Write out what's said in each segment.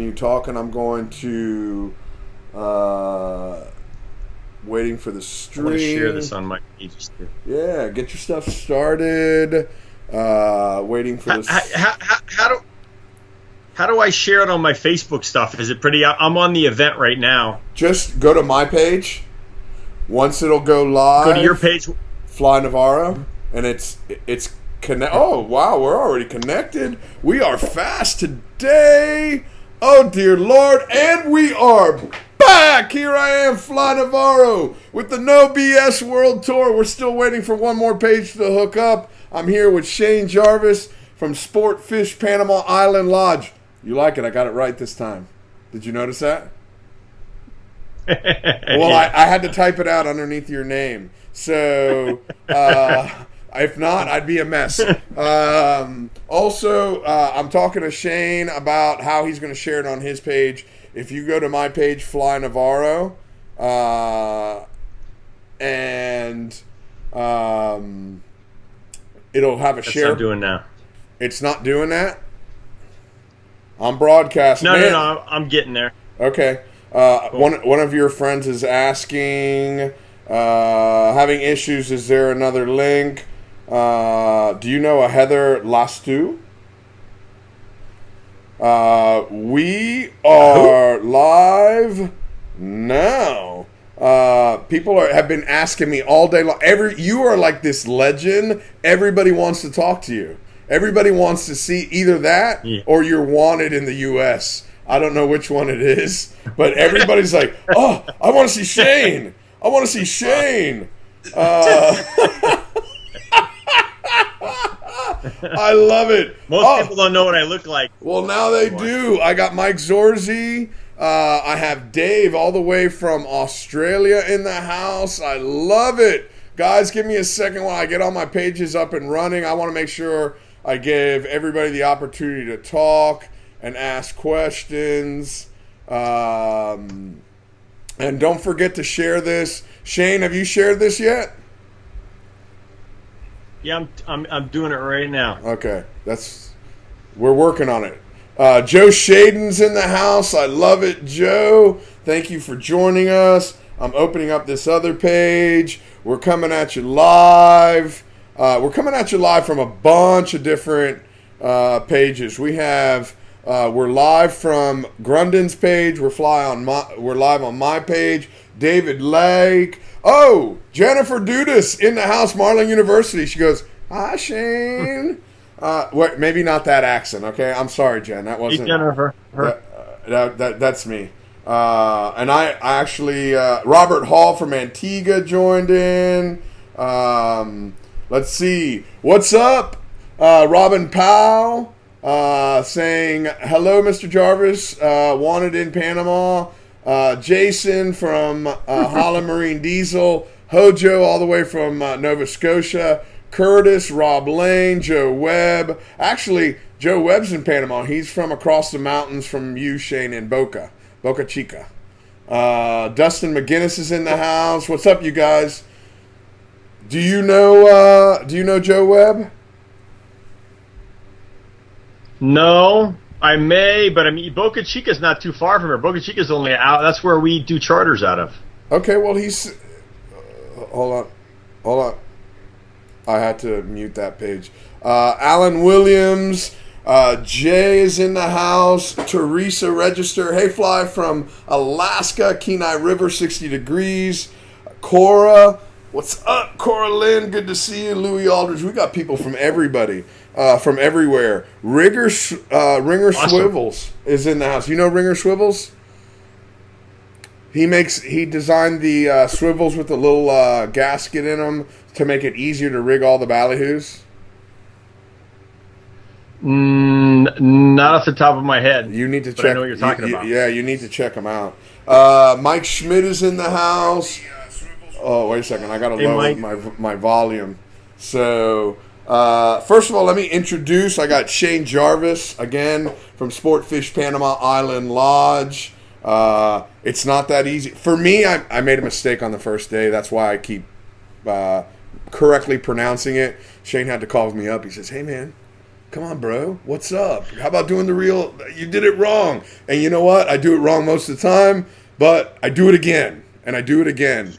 You talking? I'm going to waiting for the I want to share stream. this on my pages too. Yeah, get your stuff started. Waiting for How, this. how, how, how do how do I share it on my Facebook stuff? Is it pretty? I'm on the event right now. Just go to my page. Once it'll go Go to your live, page. Fly Navarro, and it's connect. Oh wow, we're already connected. We are fast today. Oh dear Lord, and we are back. Here I am, Fly Navarro, with the No BS World Tour. We're still waiting for one more page to hook up. I'm here with Shane Jarvis from Sport Fish Panama Island Lodge. You like it? I got it right this time. Did you notice that? Well, I, Yeah. I had to type it out underneath your name. So, if not, I'd be a mess. I'm talking to Shane about how he's going to share it on his page. If you go to my page, Fly Navarro, and it'll have a That's what I'm share. doing now. It's not doing that. I'm broadcasting. No, no, Man, no. I'm getting there. okay. Cool. One of your friends is asking, having issues. Is there another link? Do you know a Heather Lastu? We Who? are live now. People have been asking me all day long. You are like this legend. Everybody wants to talk to you. Everybody wants to see either that Yeah. or you're wanted in the U.S. I don't know which one it is, but everybody's like, "Oh, I want to see Shane. I want to see Shane." Uh, I love it. Most people don't know what I look like. Well, now they do. I got Mike Zorzi. I have Dave all the way from Australia in the house. I love it. Guys, give me a second while I get all my pages up and running. I want to make sure I give everybody the opportunity to talk and ask questions. And don't forget to share this. Shane, have you shared this yet? Yeah, I'm doing it right now. Okay, we're working on it. Joe Shaden's in the house. I love it, Joe. Thank you for joining us. I'm opening up this other page. We're coming at you live. We're coming at you live from a bunch of different pages. We're live from Grundon's page. We're live on my page. David Lake. Oh, Jennifer Dudas in the house, Marlin University. She goes, "Hi, Shane." Wait, maybe not that accent. Okay, I'm sorry, Jen. That Hey, wasn't. Jennifer. That's me. And I actually Robert Hall from Antigua joined in. Let's see. What's up? Robin Powell saying hello, Mr. Jarvis. Wanted in Panama. Jason from Holland Marine Diesel. Hojo all the way from Nova Scotia. Curtis, Rob Lane, Joe Webb. Actually, Joe Webb's in Panama. He's from across the mountains from you, Shane, in Boca Chica. Dustin McGinnis is in the house. What's up, you guys? Do you know Joe Webb? No, I may, but I mean, Boca Chica's not too far from here. Boca Chica's only out. That's where we do charters out of. Okay, well hold on. I had to mute that page. Alan Williams, Jay is in the house. Teresa Register. Hey, Fly from Alaska, Kenai River, 60 degrees. Cora, what's up, Cora Lynn? Good to see you. Louis Aldridge. We got people from from everywhere. Ringer Awesome. Swivels is in the house. You know Ringer Swivels? He designed the swivels with the little gasket in them to make it easier to rig all the ballyhoos. Not off the top of my head. You need to But check. I know what you're talking about. Yeah, you need to check them out. Mike Schmidt is in the house. Oh, wait a second. I got to Hey, lower Mike. my volume. So, first of all, let me introduce. I got Shane Jarvis again from Sportfish Panama Island Lodge. It's not that easy. For me, I made a mistake on the first day. That's why I keep correctly pronouncing it. Shane had to call me up. He says, "Hey, man, come on, bro. What's up? How about doing the real? You did it wrong. And you know what? I do it wrong most of the time, but I do it again. And I do it again.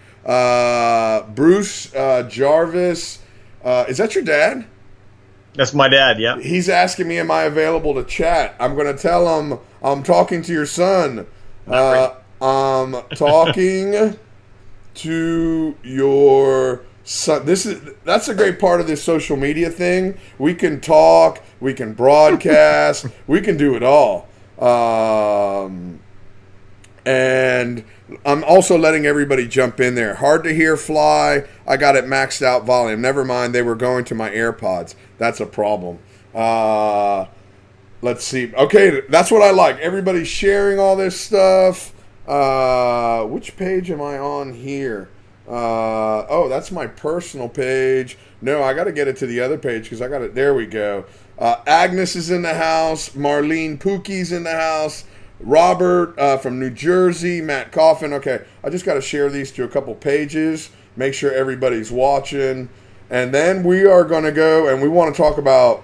Bruce Jarvis, is that your dad? That's my dad, yeah. He's asking me, am I available to chat? I'm going to tell him I'm talking to your son. I'm talking to your son. That's a great part of this social media thing. We can talk, we can broadcast, we can do it all. And I'm also letting everybody jump in there. Hard to hear fly. I got it maxed out volume. Never mind, they were going to my AirPods. That's a problem. Let's see. Okay, that's what I like. Everybody's sharing all this stuff. Which page am I on here? Oh, that's my personal page. No, I got to get it to the other page because I got it. There we go. Agnes is in the house. Marlene Pookie's in the house. Robert from New Jersey. Matt Coffin. Okay, I just got to share these to a couple pages. Make sure everybody's watching. And then we are going to go and we want to talk about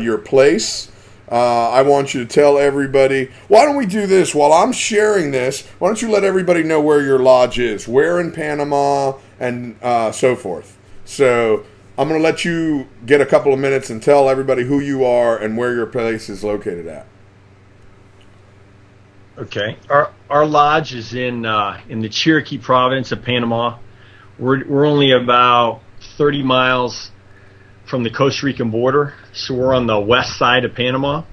your place. I want you to tell everybody. Why don't we do this while I'm sharing this? Why don't you let everybody know where your lodge is, where in Panama, and so forth. So I'm going to let you get a couple of minutes and tell everybody who you are and where your place is located at. Okay, our lodge is in the Cherokee province of Panama. We're only about 30 miles from the Costa Rican border, so we're on the west side of Panama.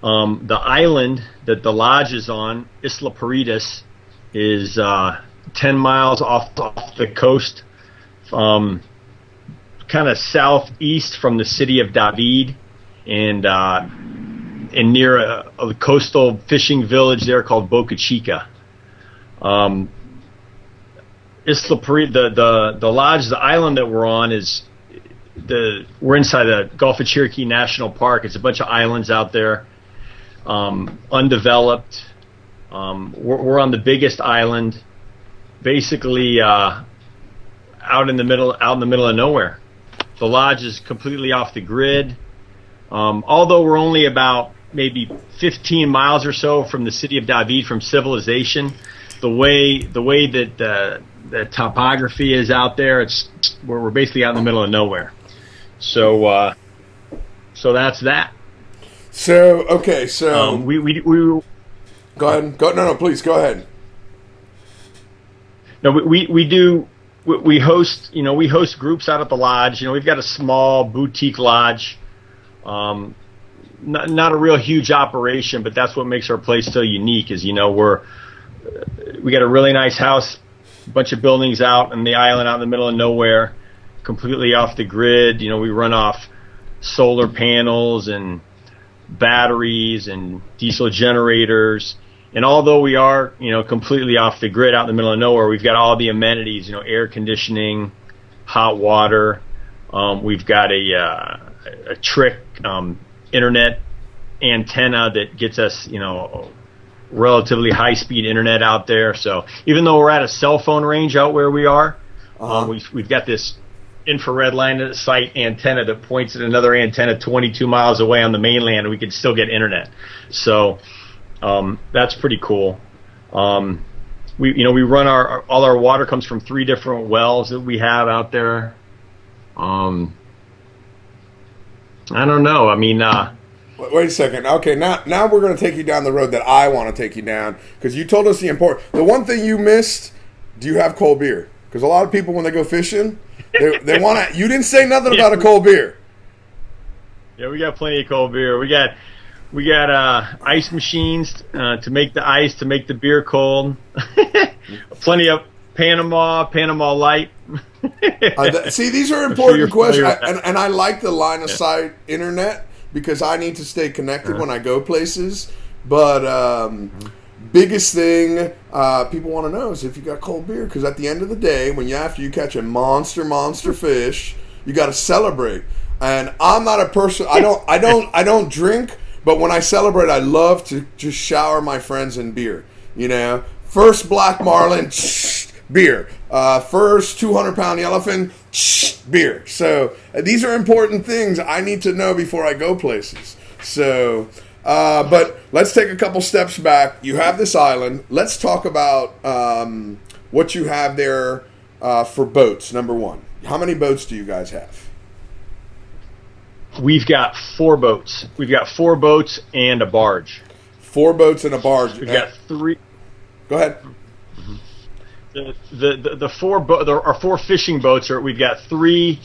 The island that the lodge is on, Isla Paredes, is 10 miles off the coast, kind of southeast from the city of David, and near a coastal fishing village there called Boca Chica. Isla Paredes, the lodge, the island that we're on we're inside the Gulf of Cherokee National Park. It's a bunch of islands out there, undeveloped. We're on the biggest island, basically out in the middle of nowhere. The lodge is completely off the grid. Although we're only about maybe 15 miles or so from the city of David, from civilization, the way that the topography is out there, we're basically out in the middle of nowhere. So that's that. So okay, so we go ahead. No, please go ahead. No, we host groups out at the lodge. We've got a small boutique lodge. Not a real huge operation, but that's what makes our place so unique. Is we got a really nice house, a bunch of buildings out on the island, out in the middle of nowhere, completely off the grid. We run off solar panels and batteries and diesel generators. And although we are, completely off the grid out in the middle of nowhere, we've got all the amenities, air conditioning, hot water. We've got a trick internet antenna that gets us, relatively high-speed internet out there. So even though we're at a cell phone range out where we are, we've got this infrared line of sight antenna that points at another antenna 22 miles away on the mainland, and we can still get internet. So that's pretty cool. We run all our water comes from 3 different wells that we have out there. I don't know. I mean, wait a second. Okay, now we're going to take you down the road that I want to take you down, because you told us the one thing you missed. Do you have cold beer? Because a lot of people, when they go fishing, they want to. You didn't say nothing about a cold beer. Yeah, we got plenty of cold beer. We got ice machines to make the ice, to make the beer cold. Plenty of Panama Light. See, these are important questions, and I like the line of sight internet because I need to stay connected when I go places. But biggest thing people want to know is if you got cold beer, because at the end of the day, after you catch a monster fish, you got to celebrate. And I'm not a person. I don't drink, but when I celebrate, I love to just shower my friends in beer. First Black Marlin. Beer. First 200-pound Yellowfin, beer. So these are important things I need to know before I go places. So, but let's take a couple steps back. You have this island. Let's talk about what you have there for boats. Number one, how many boats do you guys have? We've got 4 boats. We've got 4 boats and a barge. 4 boats and a barge. We've got 3. Go ahead. Our 4 fishing boats are. We've got 3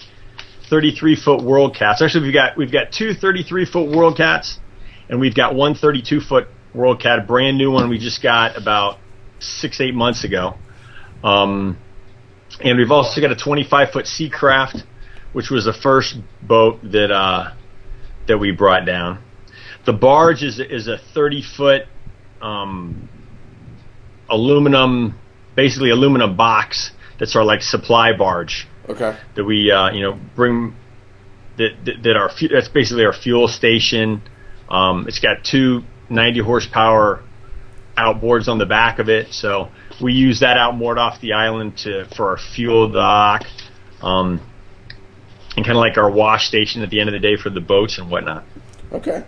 33-foot World Cats. Actually, we've got 2 33-foot World Cats, and we've got 1 32-foot World Cat, a brand new one we just got about 6-8 months ago. And we've also got a 25-foot Seacraft, which was the first boat that we brought down. The barge is a 30-foot aluminum box that's our like supply barge. Okay. That we bring that's basically our fuel station. It's got 2 90 horsepower outboards on the back of it, so we use that outboard off the island for our fuel dock, and kind of like our wash station at the end of the day for the boats and whatnot. Okay.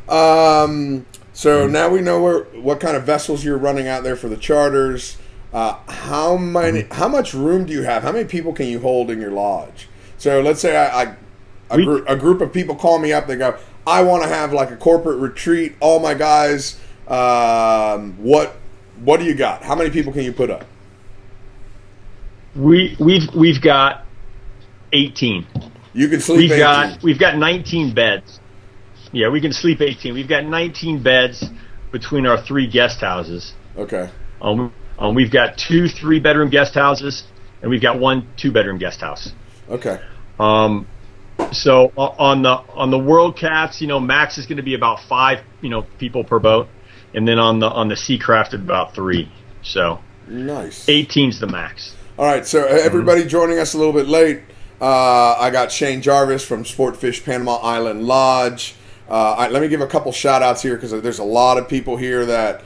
So now we know what kind of vessels you're running out there for the charters. How much room do you have? How many people can you hold in your lodge? So let's say a group of people call me up. They go, I want to have like a corporate retreat. All my guys. What do you got? How many people can you put up? We've got 18. You can sleep 18. We've got 19 beds. Yeah, we can sleep 18. We've got 19 beds between our 3 guest houses. Okay. We've got 2 3-bedroom guest houses, and we've got 1 2-bedroom guest house. Okay. So on the World Cats, max is going to be about 5, people per boat, and then on the Seacraft about 3. So nice. 18's the max. All right. So everybody joining us a little bit late. I got Shane Jarvis from Sportfish Panama Island Lodge. Let me give a couple shout outs here because there's a lot of people here that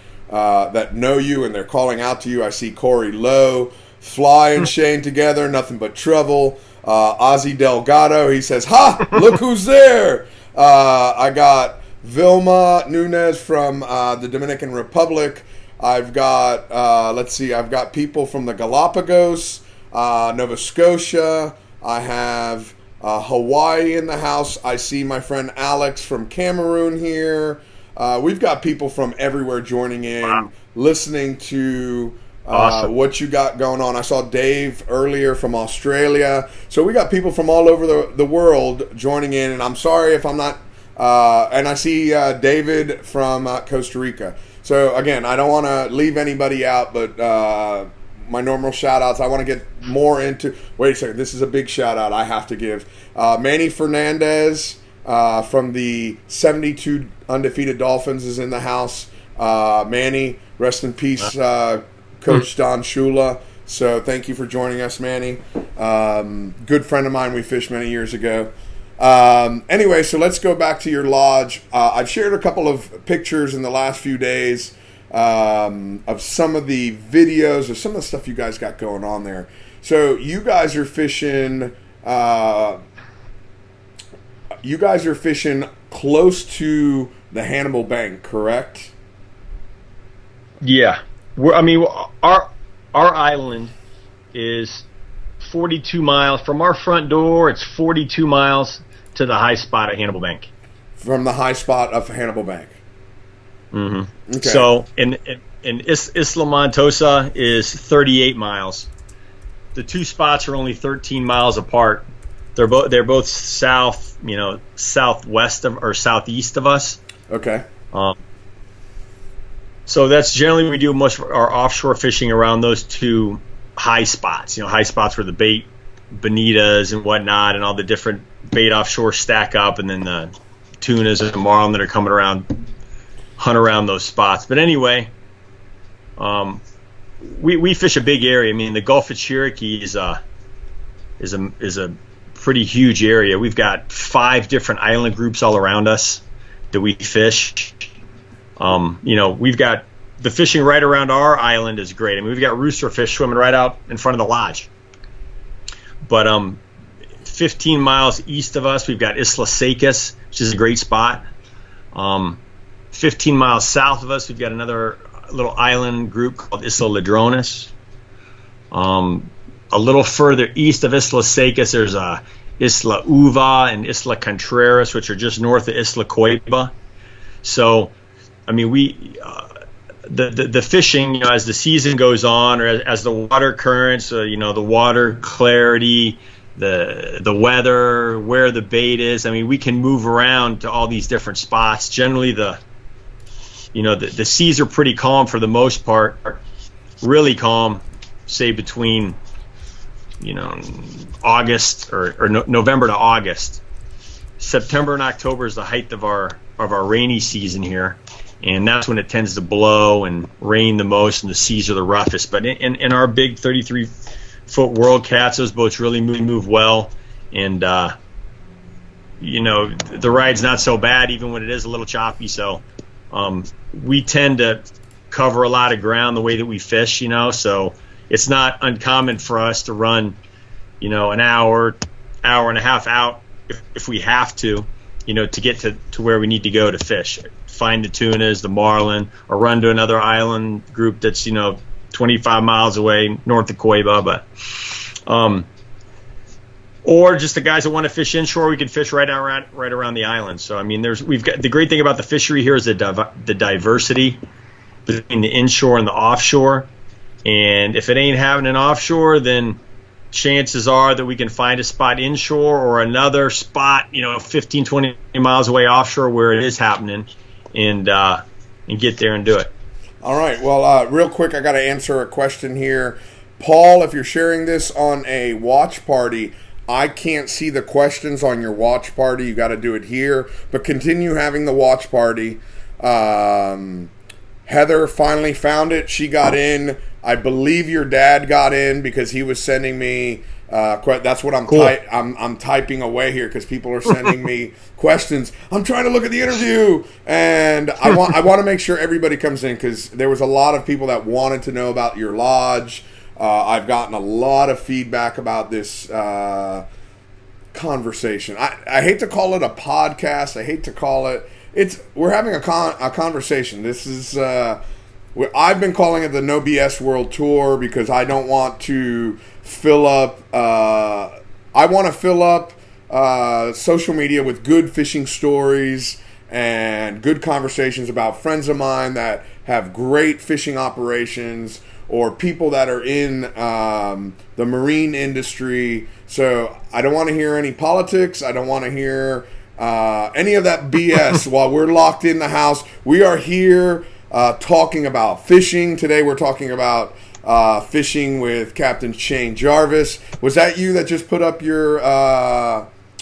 know you and they're calling out to you. I see Corey Lowe, Fly and Shane together, nothing but trouble. Ozzy Delgado, he says, "Ha! Look who's there!" I got Vilma Nunez from the Dominican Republic. I've got I've got people from the Galapagos, Nova Scotia. I have Hawaii in the house. I see my friend Alex from Cameroon here. We've got people from everywhere joining in, listening to awesome. What you got going on. I saw Dave earlier from Australia. So we got people from all over the world joining in, and I'm sorry if I'm not and I see David from Costa Rica. So again, I don't want to leave anybody out, but my normal shout outs, I want to get more into. Wait a second, this is a big shout out I have to give. Manny Fernandez from the 72 Undefeated Dolphins is in the house. Manny, rest in peace, Coach Don Shula. So thank you for joining us, Manny. Good friend of mine we fished many years ago. Anyway, so let's go back to your lodge. I've shared a couple of pictures in the last few days of some of the videos of some of the stuff you guys got going on there. So you guys are fishing. You guys are fishing close to the Hannibal Bank, correct? Yeah, our island is 42 miles from our front door. It's 42 miles to the high spot at Hannibal Bank. From the high spot of Hannibal Bank. Mm-hmm. Okay. So in Isla Montosa is 38 miles. The 2 spots are only 13 miles apart. They're both south, southwest of or southeast of us. Okay. So that's generally we do most of our offshore fishing around those 2 high spots. High spots where the bait, bonitas and whatnot, and all the different bait offshore stack up, and then the tunas and the marlin that are coming around, hunt around those spots. But anyway, we fish a big area. The Gulf of Cherokee is a pretty huge area. We've got 5 different island groups all around us that we fish. We've got the fishing right around our island is great. We've got rooster fish swimming right out in front of the lodge. But 15 miles east of us, we've got Isla Secas, which is a great spot. 15 miles south of us, we've got another little island group called Isla Ladrones. A little further east of Isla Secas, there's Isla Uva and Isla Contreras, which are just north of Isla Coiba. So, I mean, the fishing, as the season goes on, or as the water currents, the water clarity, the weather, where the bait is. I mean, we can move around to all these different spots. Generally, the seas are pretty calm for the most part. Really calm, say between August or November to August. September and October is the height of our rainy season here, and that's when it tends to blow and rain the most, and the seas are the roughest. But in our big 33-foot World Cats, those boats really move well, and the ride's not so bad even when it is a little choppy. So we tend to cover a lot of ground the way that we fish, so it's not uncommon for us to run, an hour and a half out if we have to, to get to where we need to go to fish. Find the tunas, the marlin, or run to another island group that's, 25 miles away north of Coiba. But, or just the guys that want to fish inshore, we can fish right around the island. So, I mean, we've got the great thing about the fishery here is the diversity between the inshore and the offshore. And if it ain't having an offshore, then chances are that we can find a spot inshore or another spot, 15, 20 miles away offshore where it is happening, and get there and do it. All right. Well, real quick, I got to answer a question here. Paul, if you're sharing this on a watch party, I can't see the questions on your watch party. You got to do it here. But continue having the watch party. Heather finally found it. She got in. I believe your dad got in because he was sending me. That's what I'm cool. I'm typing away here because people are sending me questions. I'm trying to look at the interview, and I want to make sure everybody comes in because there was a lot of people that wanted to know about your lodge. I've gotten a lot of feedback about this conversation. I hate to call it a podcast. I hate to call it. We're having a conversation. This is. I've been calling it the No BS World Tour because I don't want to fill up. I want to fill up social media with good fishing stories and good conversations about friends of mine that have great fishing operations or people that are in the marine industry. So I don't want to hear any politics. I don't want to hear any of that BS while we're locked in the house. We are here talking about fishing. Today we're talking about fishing with Captain Shane Jarvis. Was that you that just put up your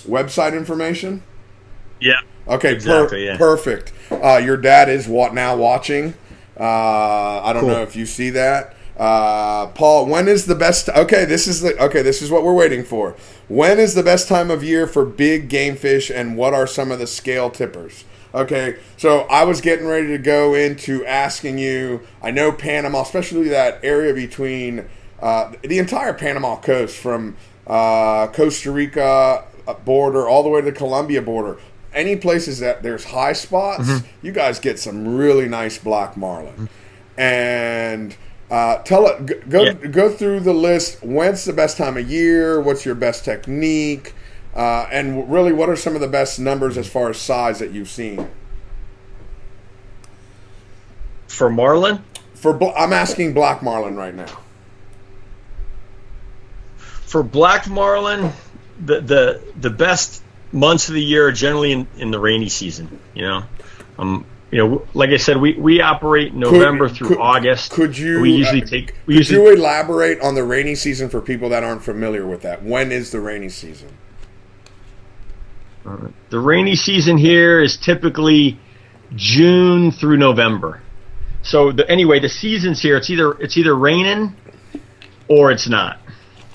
website information? Yeah. Okay, exactly, yeah. Perfect. Your dad is now watching. I don't know if you see that. Paul, when is the best? This is what we're waiting for. When is the best time of year for big game fish, and what are some of the scale tippers? Okay, so I was getting ready to go into asking you. I know Panama, especially that area between the entire Panama coast, from Costa Rica border all the way to the Colombia border. Any places that there's high spots, you guys get some really nice black marlin. And go through the list. When's the best time of year? What's your best technique? And really, what are some of the best numbers as far as size that you've seen? For marlin? I'm asking black marlin right now. For black marlin, the best months of the year are generally in the rainy season. Like I said, we operate November through August. Could you elaborate on the rainy season for people that aren't familiar with that? When is the rainy season? The rainy season here is typically June through November. So the seasons here, it's either raining or it's not.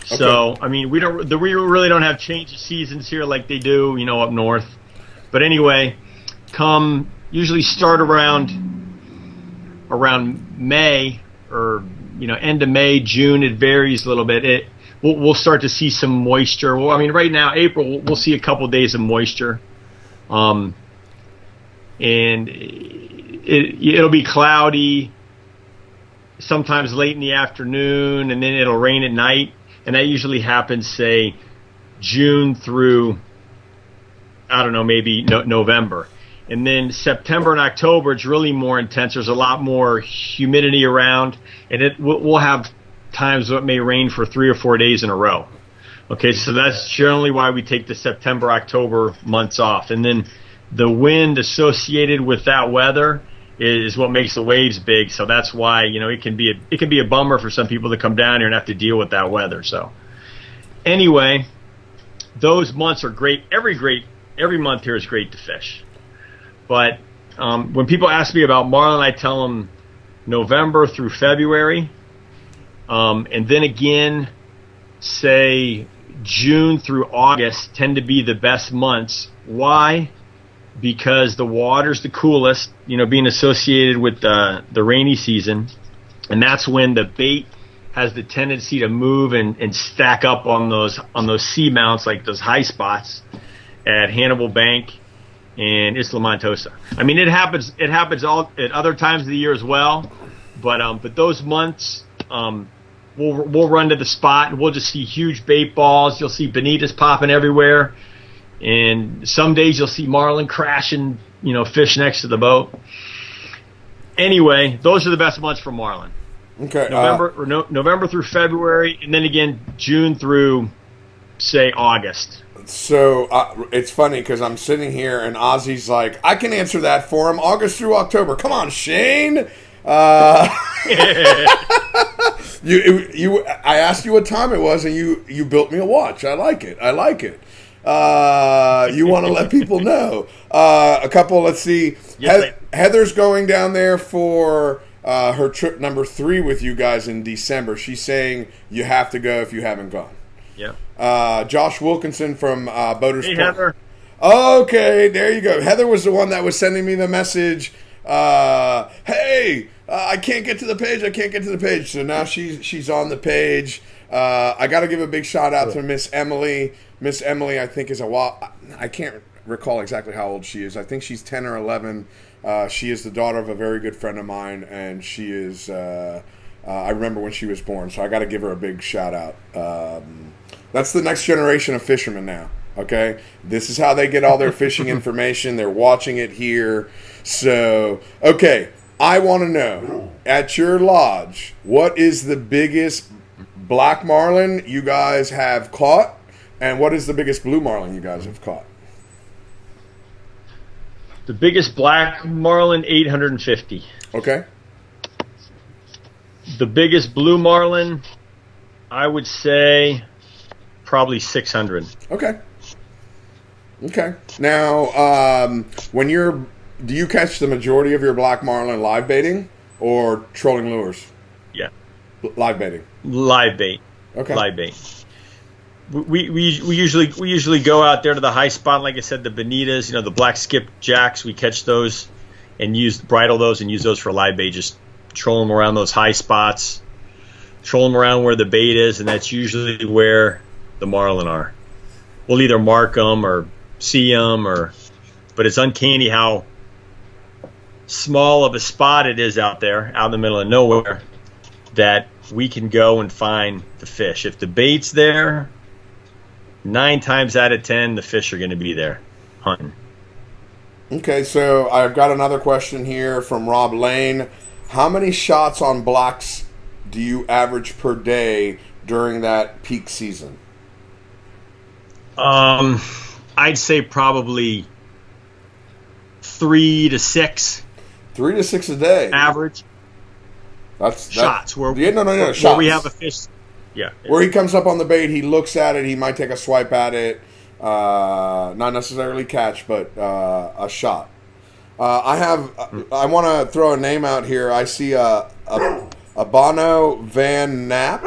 Okay. So I mean, we really don't have change of seasons here like they do, up north. But anyway, usually start around May or end of May, June. It varies a little bit. we'll start to see some moisture. Well, I mean, right now, April, we'll see a couple days of moisture. And it'll be cloudy, sometimes late in the afternoon, and then it'll rain at night. And that usually happens, say, June through, I don't know, maybe November. And then September and October, it's really more intense. There's a lot more humidity around, and we'll have times where it may rain for 3 or 4 days in a row. Okay, so that's generally why we take the September, October months off. And then the wind associated with that weather is what makes the waves big. So that's why, it can be a bummer for some people to come down here and have to deal with that weather. So anyway, those months are great. Every month here is great to fish. But when people ask me about marlin, I tell them November through February, and then again, say June through August tend to be the best months. Why? Because the water's the coolest, being associated with the rainy season, and that's when the bait has the tendency to move and stack up on those seamounts, like those high spots at Hannibal Bank and Isla Montosa. I mean, it happens all at other times of the year as well, but those months, we'll run to the spot and we'll just see huge bait balls. You'll see bonitas popping everywhere, and some days you'll see marlin crashing, fish next to the boat. Anyway, those are the best months for marlin. Okay, November through February, and then again June through, say, August. So it's funny because I'm sitting here and Ozzy's like, I can answer that for him. August through October. Come on, Shane. I asked you what time it was, and you built me a watch. I like it. You want to let people know. A couple. Let's see. Yes, Heather's going down there for her trip number 3 with you guys in December. She's saying you have to go if you haven't gone. Yeah. Josh Wilkinson from Boaters. Hey, Heather. Okay, there you go. Heather was the one that was sending me the message. Hey, I can't get to the page. So now she's on the page. I got to give a big shout out to Miss Emily. Miss Emily, I think, is I can't recall exactly how old she is. I think she's 10 or 11. She is the daughter of a very good friend of mine, and she is. I remember when she was born, so I got to give her a big shout out. That's the next generation of fishermen now. Okay, this is how they get all their fishing information. They're watching it here. So, okay, I want to know, at your lodge, what is the biggest black marlin you guys have caught, and what is the biggest blue marlin you guys have caught? The biggest black marlin, 850. Okay. The biggest blue marlin, I would say, probably 600. Okay. Now, do you catch the majority of your black marlin live baiting or trolling lures? Yeah. Live baiting. Live bait. Okay. Live bait. We usually go out there to the high spot, like I said, the bonitas, the black skipjacks. We catch those and bridle those and use those for live bait. Just troll them around those high spots, troll them around where the bait is, and that's usually where the marlin are. We'll either mark them or see them, but it's uncanny how small of a spot it is out there, out in the middle of nowhere, that we can go and find the fish. If the bait's there, 9 times out of 10, the fish are going to be there hunting. Okay, so I've got another question here from Rob Lane. How many shots on blacks do you average per day during that peak season? I'd say probably 3 to 6. 3 to 6 a day. Average. That's shots. No, shots. Where we have a fish. Yeah. Where he comes up on the bait, he looks at it, he might take a swipe at it, not necessarily catch, but a shot. I want to throw a name out here. I see a Bono Van Nap.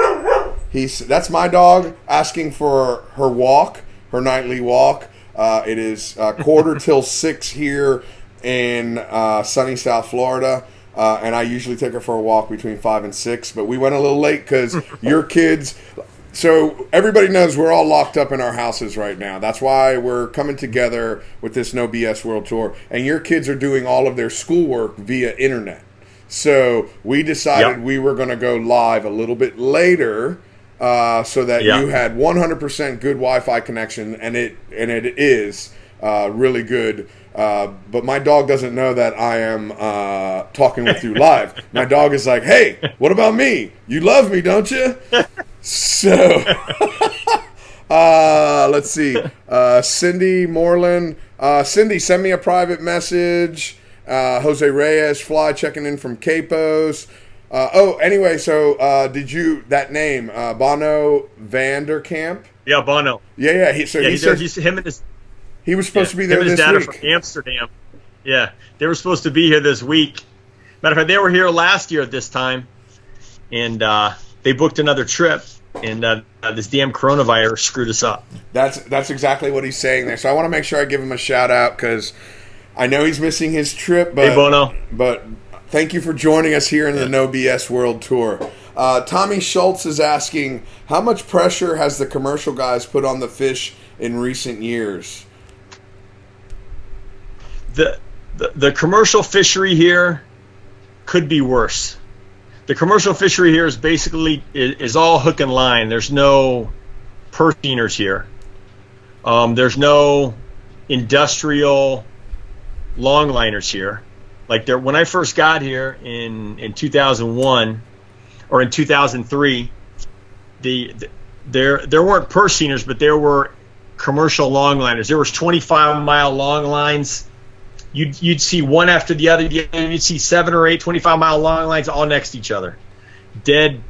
That's my dog asking for her walk, her nightly walk. It is 5:45 here in sunny South Florida. And I usually take her for a walk between 5 and 6, but we went a little late because your kids. So everybody knows we're all locked up in our houses right now. That's why we're coming together with this No BS World Tour. And your kids are doing all of their schoolwork via internet. So we decided we were going to go live a little bit later so that you had 100% good Wi-Fi connection, and it is really good. But my dog doesn't know that I am talking with you live. My dog is like, hey, what about me? You love me, don't you? So, let's see. Cindy Moreland. Cindy, send me a private message. Jose Reyes, Fly, checking in from Capos. Anyway, so did you, that name, Bono Vanderkamp? Yeah, Bono. Yeah. He was supposed to be there this week. His dad are from Amsterdam. Yeah, they were supposed to be here this week. Matter of fact, they were here last year at this time, and they booked another trip, and this damn coronavirus screwed us up. That's exactly what he's saying there. So I want to make sure I give him a shout out because I know he's missing his trip. But, hey, Bono. But thank you for joining us here in the No BS World Tour. Tommy Schultz is asking, how much pressure has the commercial guys put on the fish in recent years? The commercial fishery here could be worse. The commercial fishery here is basically is all hook and line. There's no purse seiners here. There's no industrial longliners here. Like when I first got here in 2001 or in 2003, there weren't purse seiners, but there were commercial longliners. There was 25-mile long lines. You'd see one after the other. You'd see 7 or 8 25-mile long lines all next to each other. Dead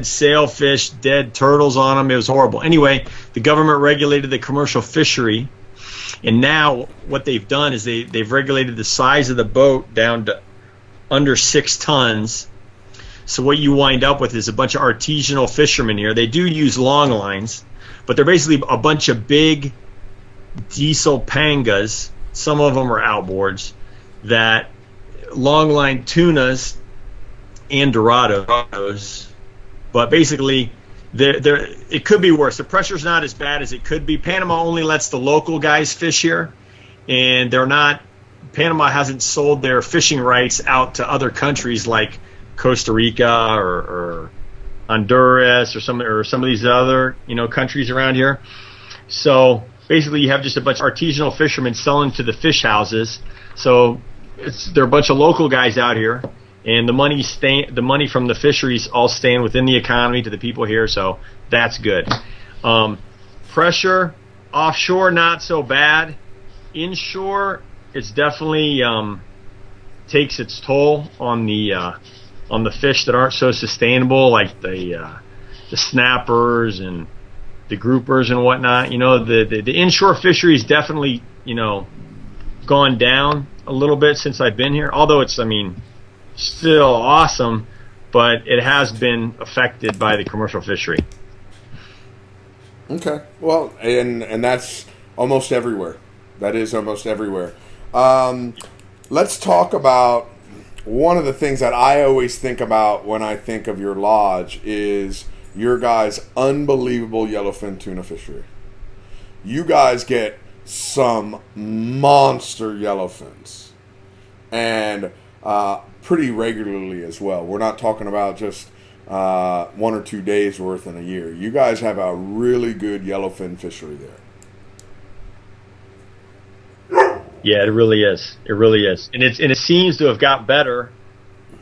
sailfish, dead turtles on them. It was horrible. Anyway, the government regulated the commercial fishery, and now what they've done is they've regulated the size of the boat down to under 6 tons. So what you wind up with is a bunch of artisanal fishermen here. They do use long lines, but they're basically a bunch of big diesel pangas. Some of them are outboards that longline tunas and dorados, but basically it could be worse. The pressure's not as bad as it could be. Panama only lets the local guys fish here, and Panama hasn't sold their fishing rights out to other countries like Costa Rica or Honduras or some of these other countries around here. So basically, you have just a bunch of artisanal fishermen selling to the fish houses. So there are a bunch of local guys out here, and the money from the fisheries all staying within the economy to the people here. So that's good. Pressure offshore, not so bad. Inshore, it's definitely takes its toll on the fish that aren't so sustainable, like the snappers and the groupers and whatnot. The inshore fishery is definitely gone down a little bit since I've been here, although it's still awesome, but it has been affected by the commercial fishery. Okay, well, and that's almost everywhere. That is almost everywhere. Let's talk about one of the things that I always think about when I think of your lodge is your guys' unbelievable yellowfin tuna fishery. You guys get some monster yellowfins, and pretty regularly as well. We're not talking about just 1 or 2 days worth in a year. You guys have a really good yellowfin fishery there. Yeah, it really is. It really is, and it seems to have got better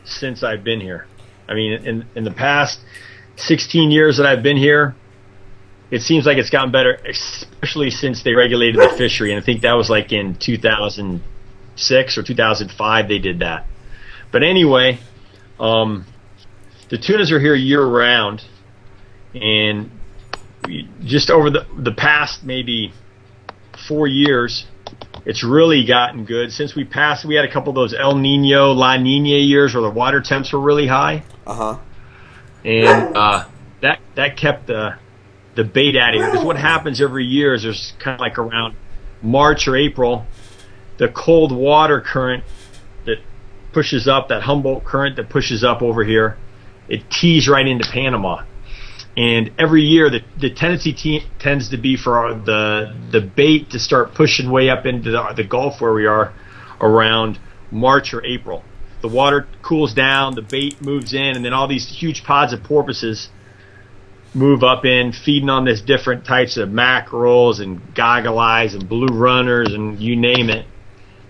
since I've been here. In the past 16 years that I've been here, it seems like it's gotten better, especially since they regulated the fishery. And I think that was like in 2006 or 2005 they did that. But anyway, the tunas are here year round, and just over the past maybe 4 years, it's really gotten good. Since we had a couple of those El Nino, La Nina years where the water temps were really high. Uh-huh. And that kept the bait out of here. Because what happens every year is there's kind of like around March or April, the cold water current that pushes up, that Humboldt current that pushes up over here, it tees right into Panama. And every year, the tendency tends to be for the bait to start pushing way up into the Gulf where we are around March or April. The water cools down, the bait moves in, and then all these huge pods of porpoises move up in, feeding on this different types of mackerels and goggle eyes and blue runners and you name it,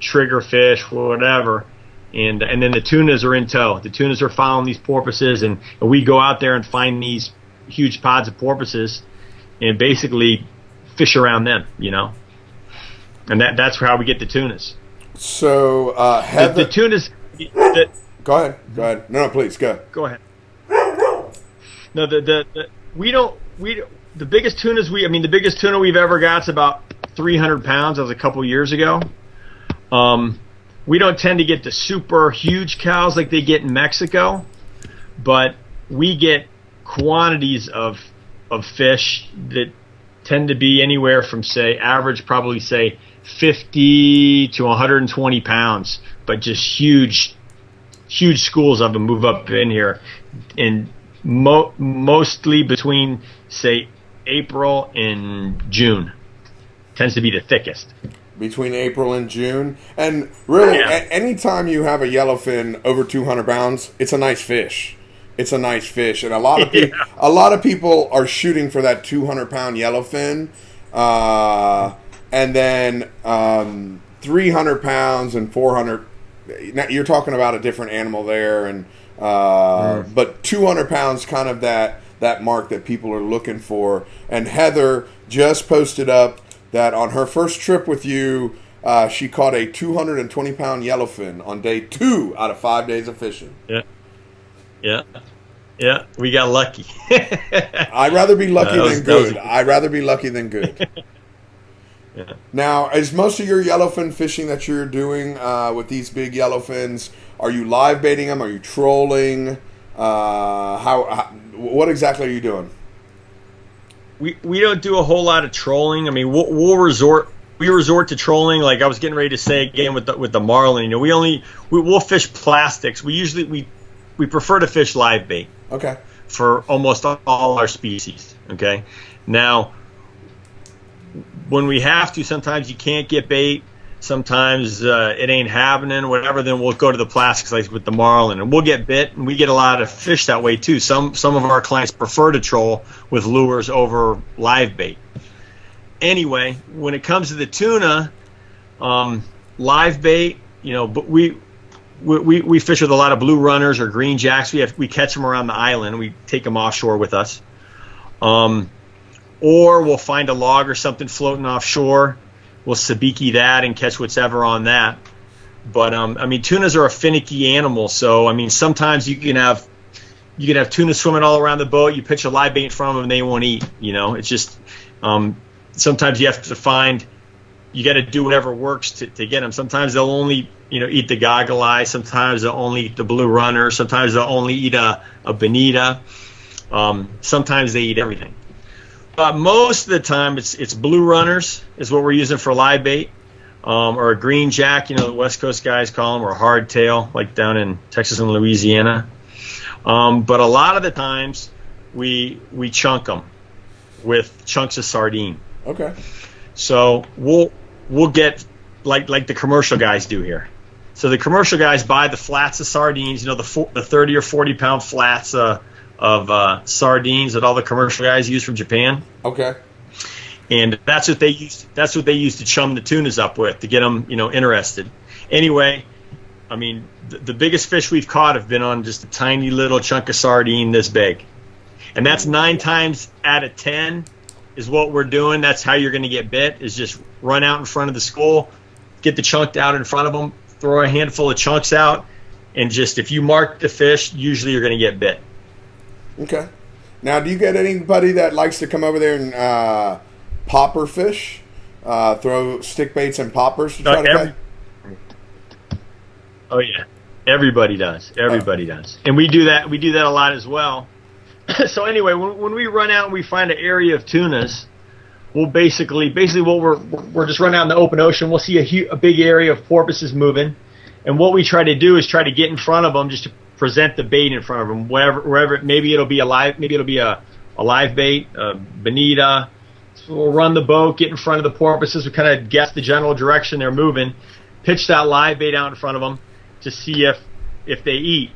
triggerfish, whatever. And then the tunas are in tow. The tunas are following these porpoises, and we go out there and find these huge pods of porpoises and basically fish around them, And that's how we get the tunas. So, Heather... The tunas... Go ahead. No, please, go. Go ahead. No, the biggest tunas the biggest tuna we've ever got is about 300 pounds. That was a couple years ago. We don't tend to get the super huge cows like they get in Mexico, but we get quantities of fish that tend to be anywhere from, say, average probably, say, 50 to 120 pounds, but just huge schools of them move up in here. And mostly between, say, April and June tends to be the thickest. Between April and June. And really, anytime you have a yellowfin over 200 pounds, it's a nice fish. It's a nice fish. And a lot of people are shooting for that 200-pound yellowfin. And then 300 pounds and 400. Now, you're talking about a different animal there. And but 200 pounds, kind of that mark that people are looking for. And Heather just posted up that on her first trip with you, she caught a 220-pound yellowfin on day 2 out of 5 days of fishing. Yeah, we got lucky. I'd rather be lucky than good. I'd rather be lucky than good. Yeah. Now, is most of your yellowfin fishing that you're doing with these big yellowfins, are you live baiting them? Are you trolling? What exactly are you doing? We don't do a whole lot of trolling. I mean, we resort to trolling. Like I was getting ready to say again with the marlin. We'll fish plastics. We prefer to fish live bait. Okay. For almost all our species. Okay. Now, when we have to, sometimes you can't get bait. Sometimes it ain't happening, whatever. Then we'll go to the plastics, like with the marlin, and we'll get bit, and we get a lot of fish that way too. Some of our clients prefer to troll with lures over live bait. Anyway, when it comes to the tuna, live bait, but we fish with a lot of blue runners or green jacks. We catch them around the island. We take them offshore with us, or we'll find a log or something floating offshore. We'll sabiki that and catch whatever on that. But tunas are a finicky animal, so sometimes you can have tuna swimming all around the boat. You pitch a live bait in front of them, and they won't eat. It's just sometimes you have to find. You got to do whatever works to get them. Sometimes they'll only eat the goggle eye. Sometimes they'll only eat the blue runner. Sometimes they'll only eat a bonita. Sometimes they eat everything. Most of the time, it's blue runners is what we're using for live bait, or a green jack. The West Coast guys call them, or a hardtail, like down in Texas and Louisiana. But a lot of the times, we chunk them with chunks of sardine. Okay. So we'll get like the commercial guys do here. So the commercial guys buy the flats of sardines, the 30 or 40 pound flats of sardines that all the commercial guys use from Japan. Okay. And that's what they use. That's what they use to chum the tunas up with to get them, interested. Anyway, the biggest fish we've caught have been on just a tiny little chunk of sardine this big, and that's 9 times out of 10 is what we're doing. That's how you're going to get bit. Is just run out in front of the school, get the chunk out in front of them, throw a handful of chunks out, and just if you mark the fish, usually you're going to get bit. Okay. Now, do you get anybody that likes to come over there and popper fish? Throw stick baits and poppers to try to catch? Oh, yeah. Everybody does. Everybody does. And we do that. We do that a lot as well. So anyway, when we run out and we find an area of tunas, we'll basically what we're just running out in the open ocean. We'll see a big area of porpoises moving. And what we try to do is try to get in front of them just to present the bait in front of them, wherever maybe it'll be a a live bait, bonita. So we'll run the boat, get in front of the porpoises. We kind of guess the general direction they're moving, pitch that live bait out in front of them to see if they eat.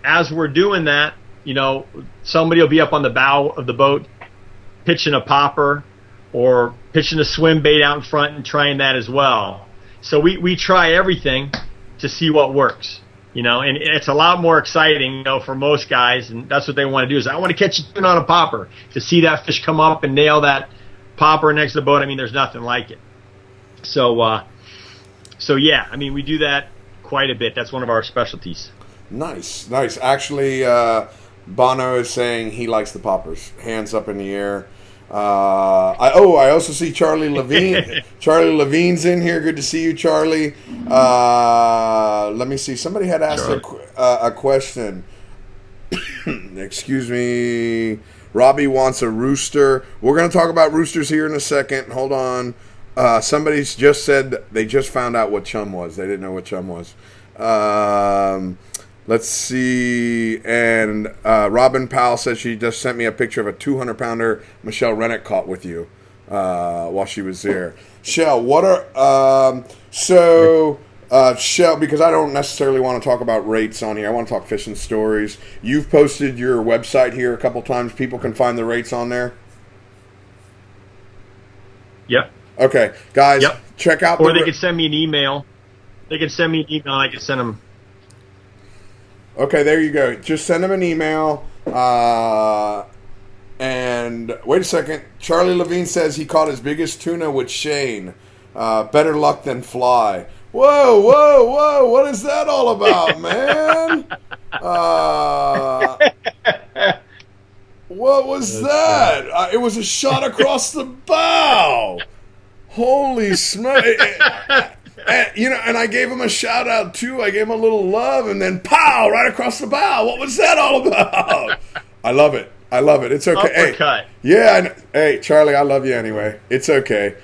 As we're doing that, somebody will be up on the bow of the boat pitching a popper or pitching a swim bait out in front and trying that as well. So we try everything to see what works, and it's a lot more exciting, for most guys, and that's what they want to do is I want to catch a tuna on a popper. To see that fish come up and nail that popper next to the boat, there's nothing like it. So yeah, we do that quite a bit. That's one of our specialties. Nice. Actually, Bono is saying he likes the poppers. Hands up in the air. I also see Charlie Levine. Charlie Levine's in here. Good to see you, Charlie. Let me see. Somebody had asked a question. Excuse me. Robbie wants a rooster. We're going to talk about roosters here in a second. Hold on. Somebody's just said they just found out what chum was. They didn't know what chum was. Let's see. And Robin Powell says she just sent me a picture of a 200-pounder Michelle Rennick caught with you while she was there. Shell, what are Shell, because I don't necessarily want to talk about rates on here. I want to talk fishing stories. You've posted your website here a couple times. People can find the rates on there. Yep. Okay, guys, check out. Or they could send me an email. I can send them. Okay, there you go. Just send them an email. And wait a second. Charlie Levine says he caught his biggest tuna with Shane. Better luck than fly. Whoa. What is that all about, man? What was that? It was a shot across the bow. Holy smoke. And I gave him a shout out too. I gave him a little love, and then pow, right across the bow. What was that all about? I love it. It's okay. Uppercut. Hey, hey, Charlie, I love you anyway. It's okay.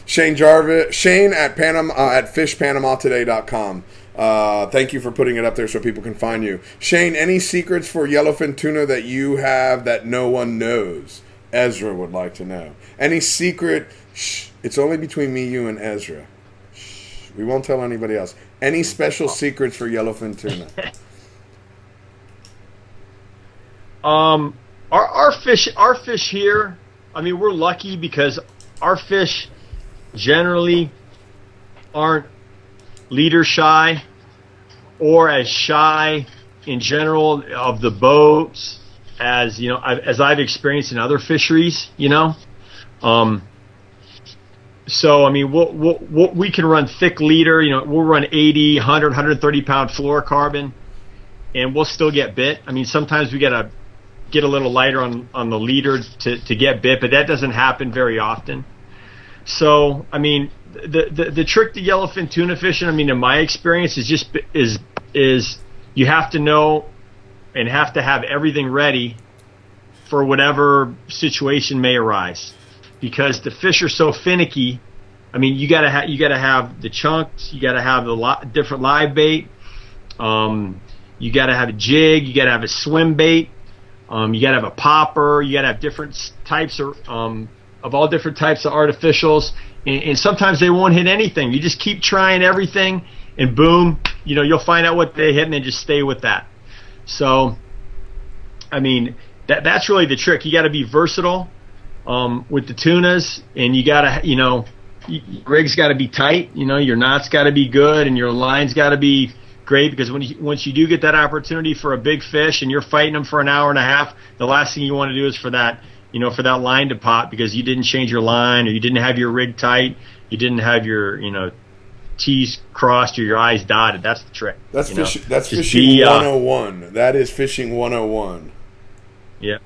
Shane Jarvis, Shane at Panama at fishpanamatoday.com. Thank you for putting it up there so people can find you. Shane, any secrets for yellowfin tuna that you have that no one knows? Ezra would like to know. Any secret? Shh, it's only between me, you, and Ezra. Shh, we won't tell anybody else. Any special secrets for yellowfin tuna? Our fish here, we're lucky because our fish generally aren't leader shy or as shy in general of the boats as as I've experienced in other fisheries. So we can run thick leader. We'll run 80, 100, 130 pound fluorocarbon, and we'll still get bit. Sometimes we gotta get a little lighter on the leader to get bit, but that doesn't happen very often. So the trick to yellowfin tuna fishing, in my experience, is you have to know and have to have everything ready for whatever situation may arise, because the fish are so finicky. You gotta have the chunks, you gotta have the different live bait, you gotta have a jig, you gotta have a swim bait, you gotta have a popper, you gotta have different types of all different types of artificials, and sometimes they won't hit anything. You just keep trying everything, and boom, you'll find out what they hit, and then just stay with that. So, that's really the trick. You got to be versatile with the tunas, and you got to, your rig's got to be tight. Your knots got to be good, and your line's got to be great, because once you do get that opportunity for a big fish, and you're fighting them for an hour and a half, the last thing you want to do is for that line to pop because you didn't change your line, or you didn't have your rig tight, you didn't have your T's crossed or your I's dotted. That's the trick. That's fishing 101. That is fishing 101. Yeah.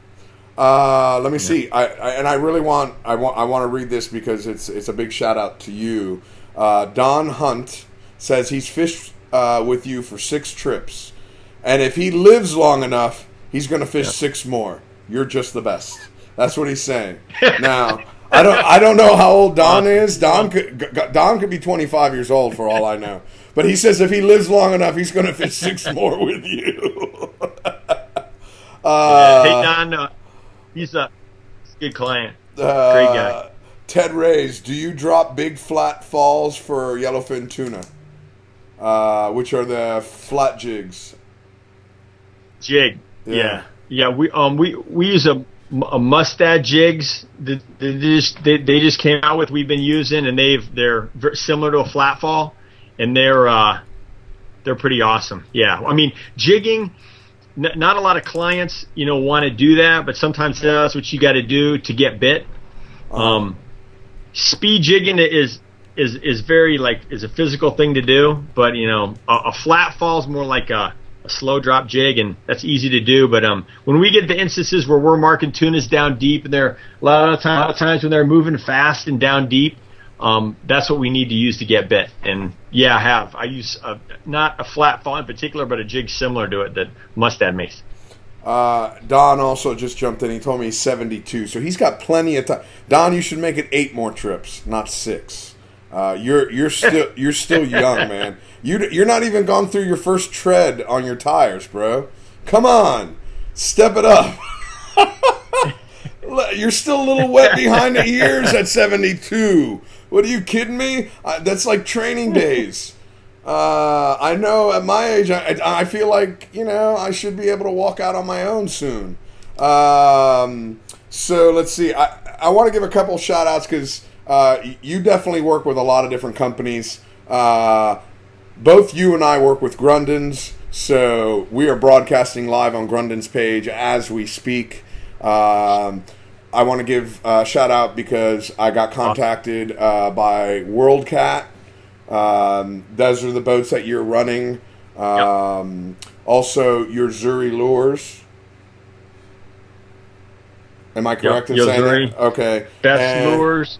Let me see. I really want to read this because it's a big shout out to you. Don Hunt says he's fished with you for 6 trips, and if he lives long enough, he's going to fish 6 more. You're just the best. That's what he's saying. Now, I don't know how old Don is. Don could be 25 years old for all I know. But he says if he lives long enough, he's going to fish 6 more with you. Hey, Don, he's a good client. Great guy. Ted Rays, do you drop big flat falls for yellowfin tuna? Which are the flat jigs? Jig. Yeah. We use a mustad jigs that they just came out with. We've been using, and they're similar to a flat fall, and they're pretty awesome. Yeah. I mean, jigging. Not a lot of clients, want to do that, but sometimes that's what you got to do to get bit. Speed jigging is very is a physical thing to do, but a flat fall is more like a slow drop jig, and that's easy to do. But when we get the instances where we're marking tunas down deep, and they're a lot of times when they're moving fast and down deep, that's what we need to use to get bit. And I use not a flat fall in particular, but a jig similar to it that Mustad makes. Don also just jumped in. He told me he's 72, so he's got plenty of time. Don, you should make it 8 more trips, not 6. You're still young, man. You're not even gone through your first tread on your tires, bro. Come on, step it up. You're still a little wet behind the ears at 72. What, are you kidding me? That's like training days. I know at my age, I feel like, I should be able to walk out on my own soon. So let's see. I want to give a couple shout outs because you definitely work with a lot of different companies. Both you and I work with Grundens, so we are broadcasting live on Grundens' page as we speak. I want to give a shout out because I got contacted by WorldCat. Those are the boats that you're running. Also, your Zuri lures. Am I correct in saying that? Okay. Best lures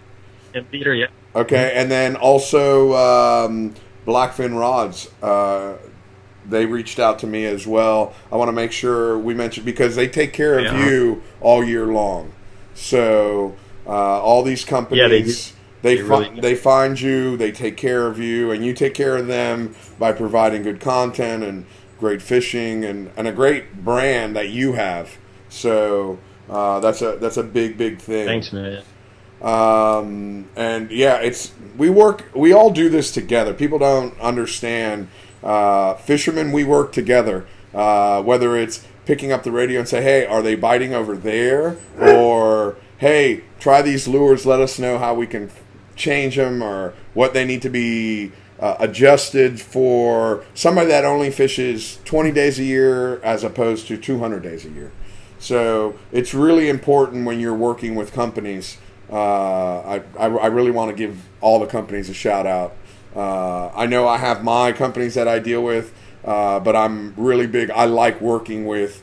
and leader, yeah. Okay, and then also Blackfin Rods. They reached out to me as well. I want to make sure we mention, because they take care of you all year long. So all these companies, they find you, they take care of you, and you take care of them by providing good content and great fishing and a great brand that you have. So that's a big thing. Thanks, man. And we all do this together. People don't understand. Fishermen, we work together. Whether it's picking up the radio and say, hey, are they biting over there? Or, hey, try these lures, let us know how we can change them, or what they need to be adjusted for somebody that only fishes 20 days a year as opposed to 200 days a year. So it's really important when you're working with companies. I really want to give all the companies a shout out. I know I have my companies that I deal with, but I'm really big. I like working with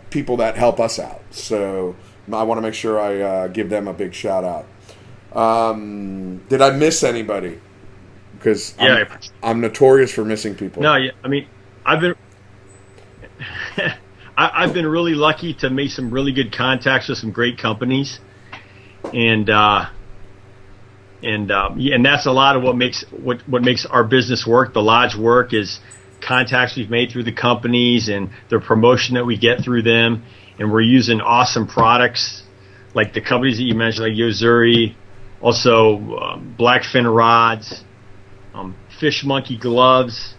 people that help us out. So I want to make sure I give them a big shout out. Did I miss anybody? Because I'm notorious for missing people. No, I mean, I've been I've been really lucky to make some really good contacts with some great companies, and that's a lot of what makes our business work, the lodge work, is contacts we've made through the companies and the promotion that we get through them, and we're using awesome products like the companies that you mentioned, like Yozuri, also Blackfin rods, Fish Monkey gloves.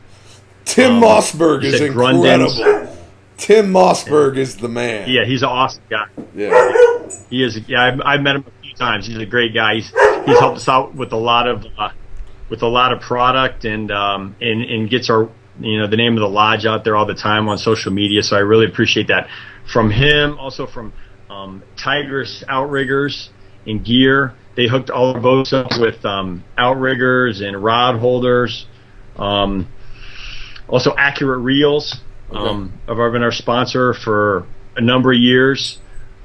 Tim Mossberg is incredible. Tim Mossberg is the man. Yeah, he's an awesome guy. Yeah, he is. Yeah, I've met him a few times. He's a great guy. He's helped us out with a lot of product and gets our the name of the lodge out there all the time on social media. So I really appreciate that from him. Also from Tigress Outriggers and Gear. They hooked all our boats up with outriggers and rod holders. Also, Accurate Reels have been our sponsor for a number of years.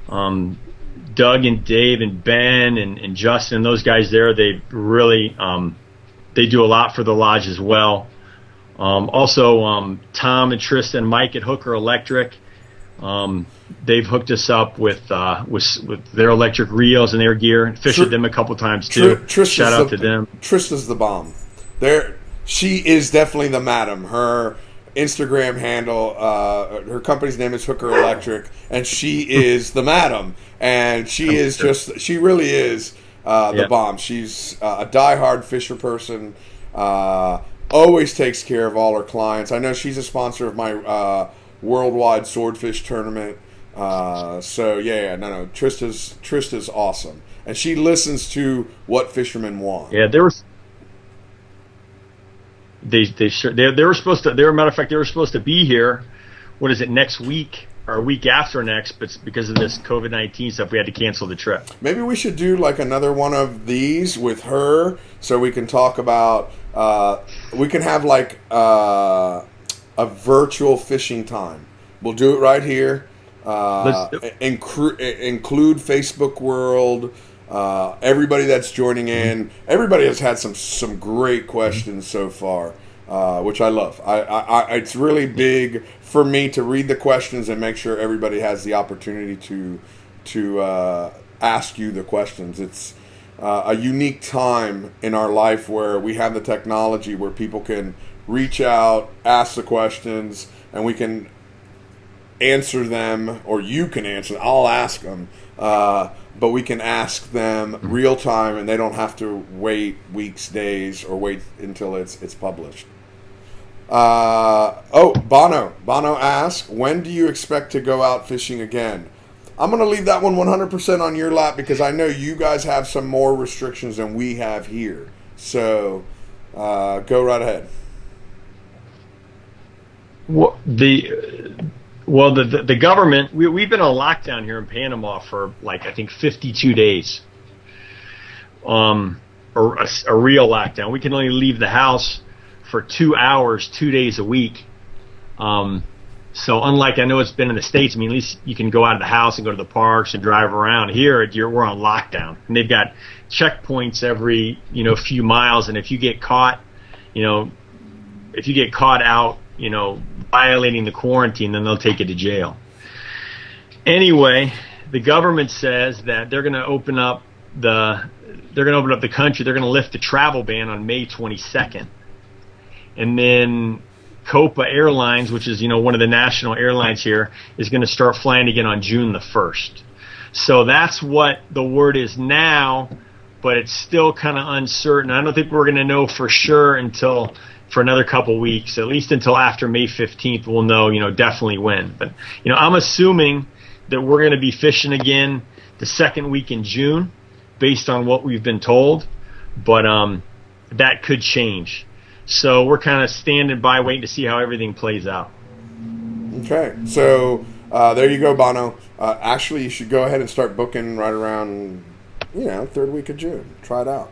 Doug and Dave and Ben and Justin, those guys there, they really they do a lot for the lodge as well. Also, Tom and Tristan and Mike at Hooker Electric. They've hooked us up with their electric reels and their gear. Fished with them a couple times too. Shout out to them. Trista's the bomb. She is definitely the madam. Instagram handle. Her company's name is Hooker Electric, and she is the madam, and she is just, she really is the bomb. She's a diehard fisher person. Always takes care of all her clients. I know she's a sponsor of my worldwide swordfish tournament. No. Trista's awesome, and she listens to what fishermen want. Yeah, they were supposed to. They were, matter of fact, they were supposed to be here. What is it, next week or a week after next? But because of this COVID-19 stuff, we had to cancel the trip. Maybe we should do like another one of these with her, so we can talk about. We can have like a virtual fishing time. We'll do it right here. Include Facebook World. Everybody that's joining in. Everybody has had some great questions so far, which I love. It's really big for me to read the questions and make sure everybody has the opportunity to ask you the questions. It's a unique time in our life where we have the technology where people can reach out, ask the questions, and we can answer them, or you can answer. I'll ask them, but we can ask them real time, and they don't have to wait weeks, days, or wait until it's published. Bono asks, when do you expect to go out fishing again? I'm going to leave that one 100% on your lap, because I know you guys have some more restrictions than we have here. So go right ahead. The government, we've been on lockdown here in Panama for I think 52 days. Or a real lockdown. We can only leave the house for 2 hours, 2 days a week. So unlike, I know it's been in the States, I mean, at least you can go out of the house and go to the parks and drive around. Here, we're on lockdown. And they've got checkpoints every, few miles. And if you get caught, out, violating the quarantine, then they'll take you to jail. Anyway, the government says that they're going to open up the country. They're going to lift the travel ban on May 22nd. And then Copa Airlines, which is, one of the national airlines here, is going to start flying again on June the 1st. So that's what the word is now, but it's still kind of uncertain. I don't think we're going to know for sure for another couple weeks, at least until after May 15th, we'll know, definitely when. But, I'm assuming that we're going to be fishing again the second week in June based on what we've been told, but that could change. So we're kind of standing by, waiting to see how everything plays out. Okay, so there you go, Bono. Actually, you should go ahead and start booking right around, third week of June. Try it out.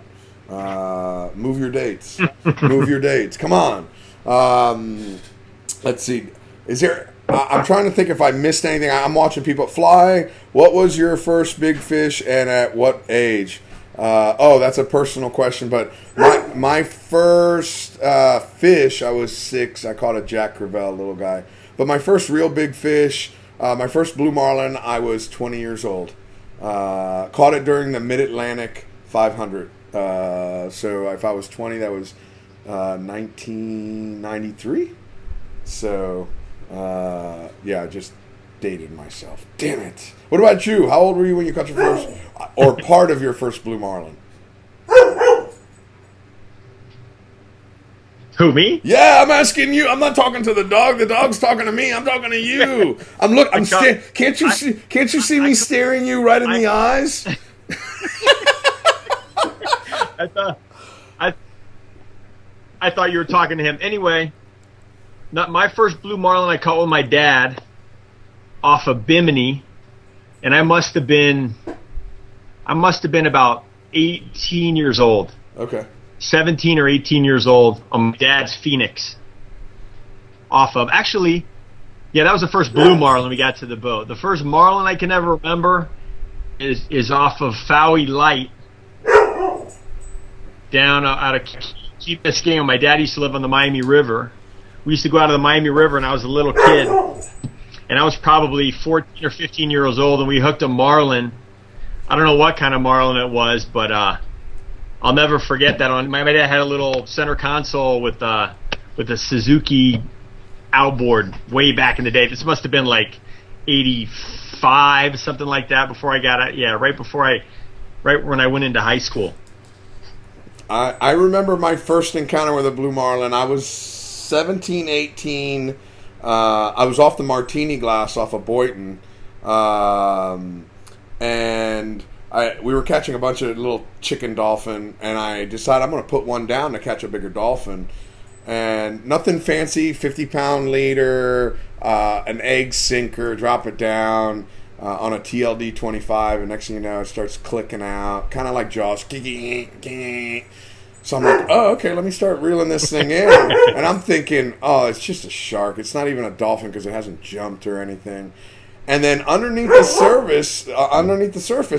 Move your dates. Come on. Let's see. Is there? I'm trying to think if I missed anything. I'm watching people fly. What was your first big fish, and at what age? That's a personal question, but my first fish, I was 6. I caught a Jack Crevalle, little guy. But my first real big fish, my first blue marlin, I was 20 years old. Caught it during the Mid-Atlantic 500. So if I was 20, that was 1993. So I just dated myself. Damn it. What about you? How old were you when you caught your first, or part of your first blue marlin? Who, me? Yeah, I'm asking you. I'm not talking to the dog. The dog's talking to me. I'm talking to you. Can't you see me staring you right in the eyes? I thought you were talking to him. Anyway, my first blue marlin I caught with my dad off of Bimini, and I must have been about 18 years old. Okay. 17 or 18 years old on my dad's Phoenix. That was the first blue marlin we got to the boat. The first marlin I can ever remember is off of Fowey Light down out of Key Biscayne. My dad used to live on the Miami River. We used to go out of the Miami River, and I was a little kid. And I was probably 14 or 15 years old, and we hooked a marlin. I don't know what kind of marlin it was, but I'll never forget that. My dad had a little center console with a Suzuki outboard way back in the day. This must have been like 85, something like that, before I got out. Yeah, right when I went into high school. I remember my first encounter with a blue marlin. I was 17, 18. I was off the martini glass off of Boynton. And we were catching a bunch of little chicken dolphin, and I decided I'm going to put one down to catch a bigger dolphin. And nothing fancy, 50-pound leader, an egg sinker, drop it down on a TLD 25, and next thing you know, it starts clicking out, kind of like Jaws. So I'm like, oh, okay, let me start reeling this thing in. And I'm thinking, oh, it's just a shark. It's not even a dolphin because it hasn't jumped or anything. And then underneath the surface,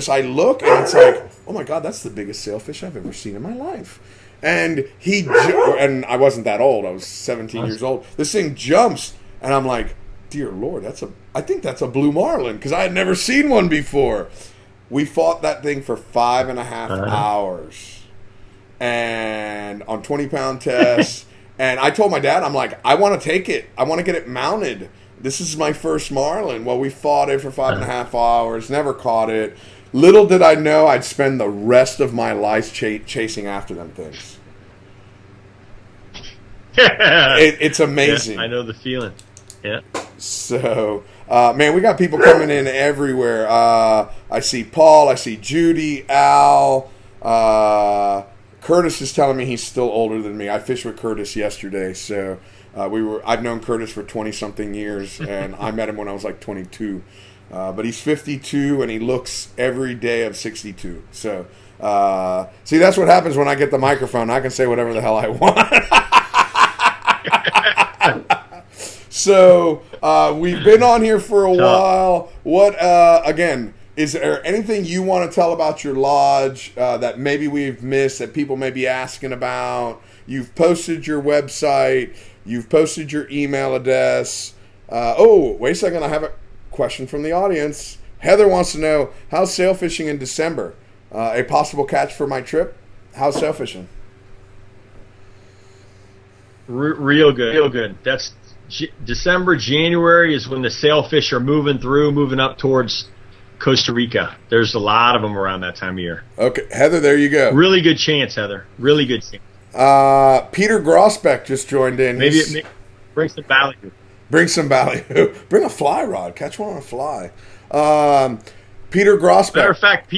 I look, and it's like, oh my God, that's the biggest sailfish I've ever seen in my life. And and I wasn't that old. I was 17 years old. This thing jumps, and I'm like, dear Lord, I think that's a blue marlin, because I had never seen one before. We fought that thing for 5.5 hours, and on 20-pound tests. And I told my dad, I'm like, I want to take it. I want to get it mounted. This is my first marlin. Well, we fought it for 5.5 hours, never caught it. Little did I know I'd spend the rest of my life chasing after them things. It's amazing. Yeah, I know the feeling. Yeah. So, man, we got people coming in everywhere. I see Paul. I see Judy, Al. Curtis is telling me he's still older than me. I fished with Curtis yesterday, so I've known Curtis for 20-something years, and I met him when I was like 22. But he's 52, and he looks every day of 62. So, see, that's what happens when I get the microphone. I can say whatever the hell I want. So, we've been on here for a while. What, again, is there anything you want to tell about your lodge that maybe we've missed, that people may be asking about? You've posted your website. You've posted your email address. Wait a second. I have a question from the audience. Heather wants to know, how's sail fishing in December? A possible catch for my trip? How's sail fishing? Real good. That's December, January is when the sailfish are moving up towards Costa Rica. There's a lot of them around that time of year. Okay, Heather, there you go. Really good chance, Heather. Really good chance. Peter Grosbeck just joined in. Maybe bring some value. Bring some value. Bring a fly rod. Catch one on a fly. Peter Grosbeck. Matter of fact,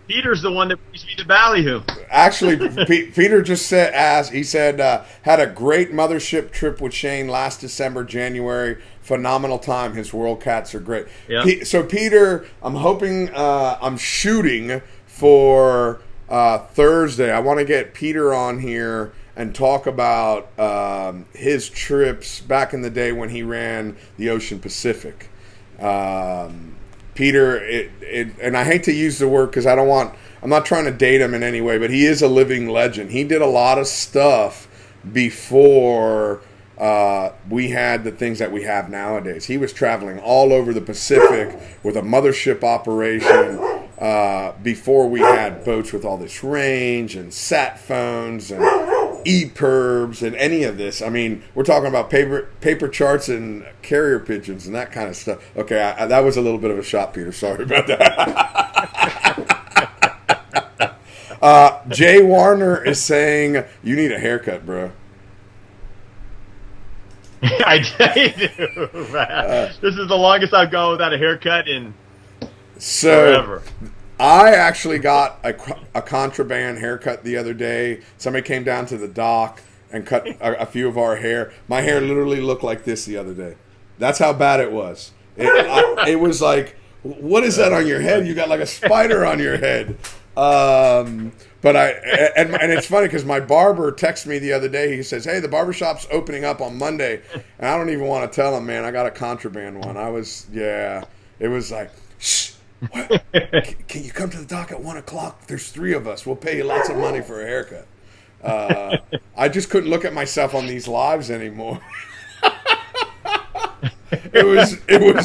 Peter's the one that brings me to ballyhoo. Actually, Peter just said, had a great mothership trip with Shane last December, January. Phenomenal time. His World Cats are great. Yep. So, Peter, I'm shooting for Thursday. I want to get Peter on here and talk about his trips back in the day when he ran the Ocean Pacific. Peter, and I hate to use the word because I'm not trying to date him in any way, but he is a living legend. He did a lot of stuff before we had the things that we have nowadays. He was traveling all over the Pacific with a mothership operation before we had boats with all this range and sat phones and EPIRBs and any of this. I mean, we're talking about paper charts and carrier pigeons and that kind of stuff. Okay, that was a little bit of a shot, Peter. Sorry about that. Jay Warner is saying, you need a haircut, bro. I do. This is the longest I've gone without a haircut in forever. I actually got a contraband haircut the other day. Somebody came down to the dock and cut a few of our hair. My hair literally looked like this the other day. That's how bad it was. It was like, what is that on your head? You got like a spider on your head. But and it's funny because my barber texted me the other day. He says, hey, the barbershop's opening up on Monday. And I don't even want to tell him, man, I got a contraband one. It was like, shh. What? Can you come to the dock at 1 o'clock? There's 3 of us. We'll pay you lots of money for a haircut. I just couldn't look at myself on these lives anymore. It was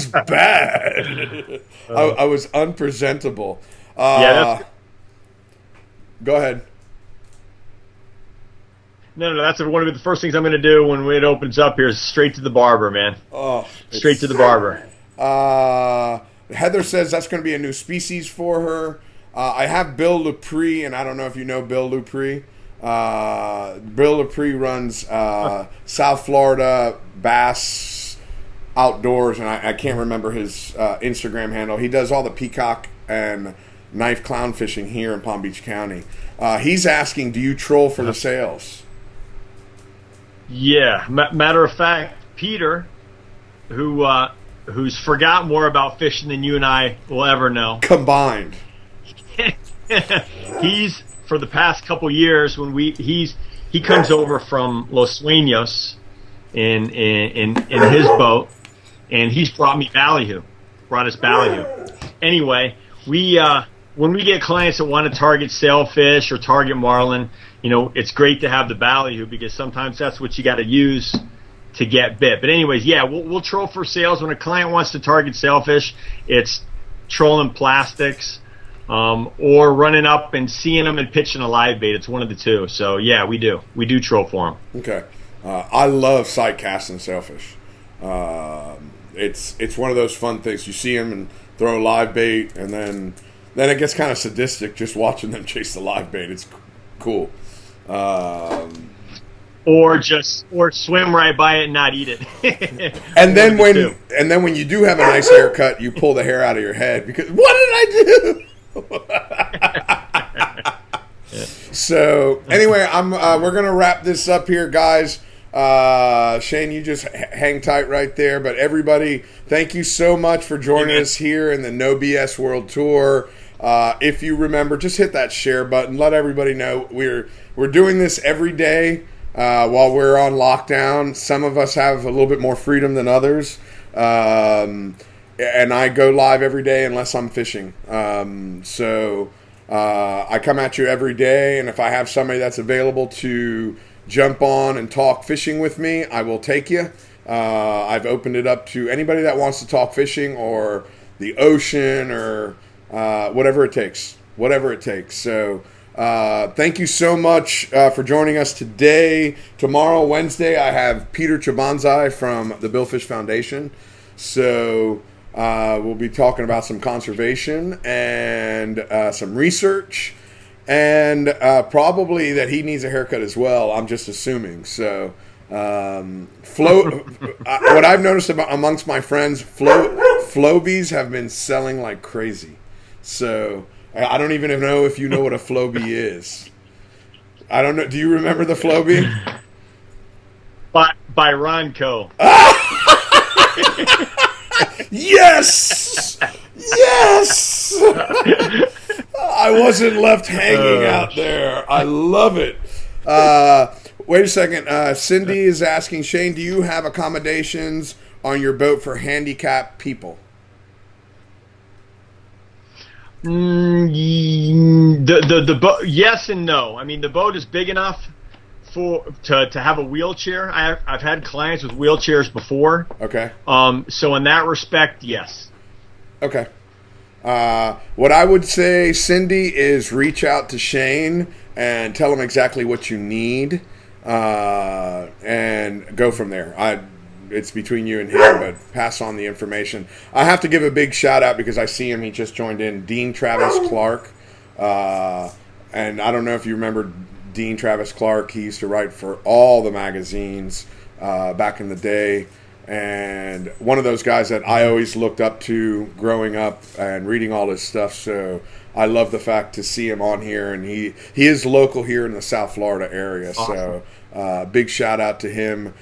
bad. I was unpresentable. Go ahead. No, that's one of the first things I'm going to do when it opens up here is straight to the barber, man. Oh, straight to the barber. Heather says that's going to be a new species for her. I have Bill Lupree, and I don't know if you know Bill Lupree. Bill Lupree runs South Florida Bass Outdoors, and I can't remember his Instagram handle. He does all the peacock and knife clown fishing here in Palm Beach County. He's asking, do you troll for the sales? Yeah. Matter of fact, Peter, who's forgot more about fishing than you and I will ever know. Combined. He's, for the past couple years, when he comes over from Los Sueños in his boat, and he's brought us ballyhoo. Anyway, when we get clients that want to target sailfish or target marlin, it's great to have the ballyhoo because sometimes that's what you got to use to get bit. But anyways, yeah, we'll troll for sales. When a client wants to target sailfish, it's trolling plastics or running up and seeing them and pitching a live bait. It's one of the two. So yeah, we do troll for them. Okay, I love sight casting sailfish. It's one of those fun things. You see them and throw a live bait, and then it gets kind of sadistic just watching them chase the live bait. It's cool. Or swim right by it and not eat it. and then when you do have a nice haircut, you pull the hair out of your head because what did I do? Yeah. So anyway, we're gonna wrap this up here, guys. Shane, you just hang tight right there. But everybody, thank you so much for joining us here in the No BS World Tour. If you remember, just hit that share button. Let everybody know we're doing this every day while we're on lockdown. Some of us have a little bit more freedom than others, and I go live every day unless I'm fishing. So I come at you every day, and if I have somebody that's available to jump on and talk fishing with me, I will take you. I've opened it up to anybody that wants to talk fishing or the ocean or whatever it takes. So thank you so much for joining us today. Tomorrow, Wednesday, I have Peter Chabanzai from the Billfish Foundation. So we'll be talking about some conservation and some research. And probably that he needs a haircut as well. I'm just assuming. So, what I've noticed amongst my friends, Flobies have been selling like crazy. So, I don't even know if you know what a Flobie is. I don't know. Do you remember the Flobie? By Ronco. Yes! Yes! I wasn't left hanging out there. I love it. Wait a second. Cindy is asking, Shane, do you have accommodations on your boat for handicapped people? The boat, yes and no. I mean, the boat is big enough to have a wheelchair. I've had clients with wheelchairs before. Okay. So in that respect, yes. Okay. What I would say, Cindy, is reach out to Shane and tell him exactly what you need, and go from there. It's between you and him, but pass on the information. I have to give a big shout out because I see him. He just joined in, Dean Travis Clark, and I don't know if you remember Dean Travis Clark. He used to write for all the magazines back in the day. And one of those guys that I always looked up to growing up and reading all his stuff. So I love the fact to see him on here. And he is local here in the South Florida area. Awesome. So big shout out to him.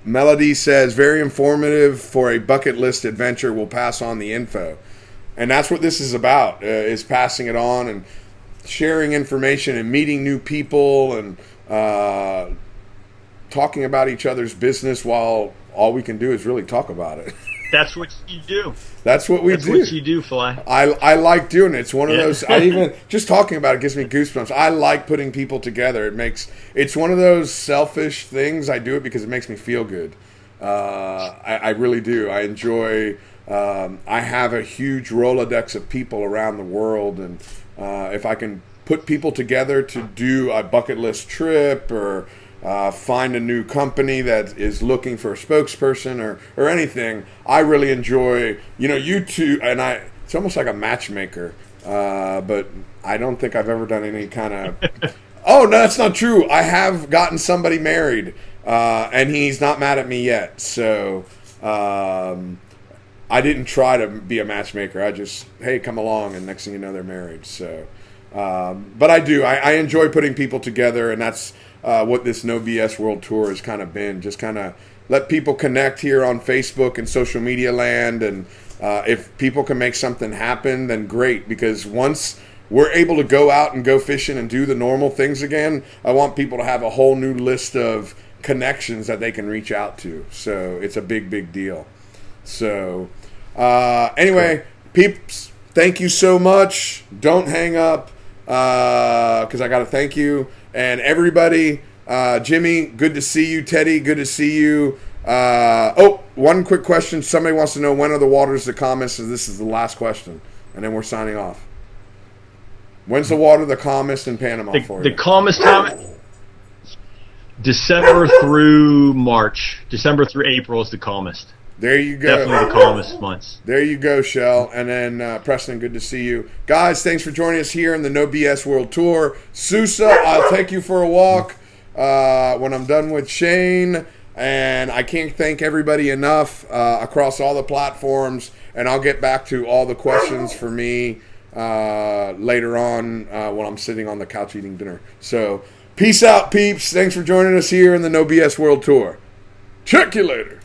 Melody says, very informative for a bucket list adventure. We'll pass on the info. And that's what this is about, is passing it on and sharing information and meeting new people and talking about each other's business while all we can do is really talk about it. That's what you do. That's what we do. That's what you do, Fly. I like doing it. It's one of those. Just talking about it gives me goosebumps. I like putting people together. It's one of those selfish things. I do it because it makes me feel good. I really do. I enjoy. I have a huge Rolodex of people around the world, and if I can put people together to do a bucket list trip or find a new company that is looking for a spokesperson or anything. I really enjoy, you two, and it's almost like a matchmaker, but I don't think I've ever done any kind of, oh, no, that's not true. I have gotten somebody married, and he's not mad at me yet, so I didn't try to be a matchmaker. I just, hey, come along, and next thing you know, they're married, so. But I do. I enjoy putting people together, and that's what this No BS World Tour has kind of been. Just kind of let people connect here on Facebook and social media land, and if people can make something happen, then great, because once we're able to go out and go fishing and do the normal things again, I want people to have a whole new list of connections that they can reach out to. So it's a big, big deal. So anyway, peeps, thank you so much. Don't hang up, because I got to thank you. And everybody, Jimmy, good to see you. Teddy, good to see you. One quick question. Somebody wants to know, when are the waters the calmest? So this is the last question, and then we're signing off. When's the water the calmest in Panama for you? The calmest time, December through March. December through April is the calmest. There you go. Definitely the calmest months. There you go, Shell. And then Preston, good to see you. Guys, thanks for joining us here in the No BS World Tour. Sousa, I'll take you for a walk when I'm done with Shane. And I can't thank everybody enough across all the platforms. And I'll get back to all the questions for me later on when I'm sitting on the couch eating dinner. So peace out, peeps. Thanks for joining us here in the No BS World Tour. Check you later.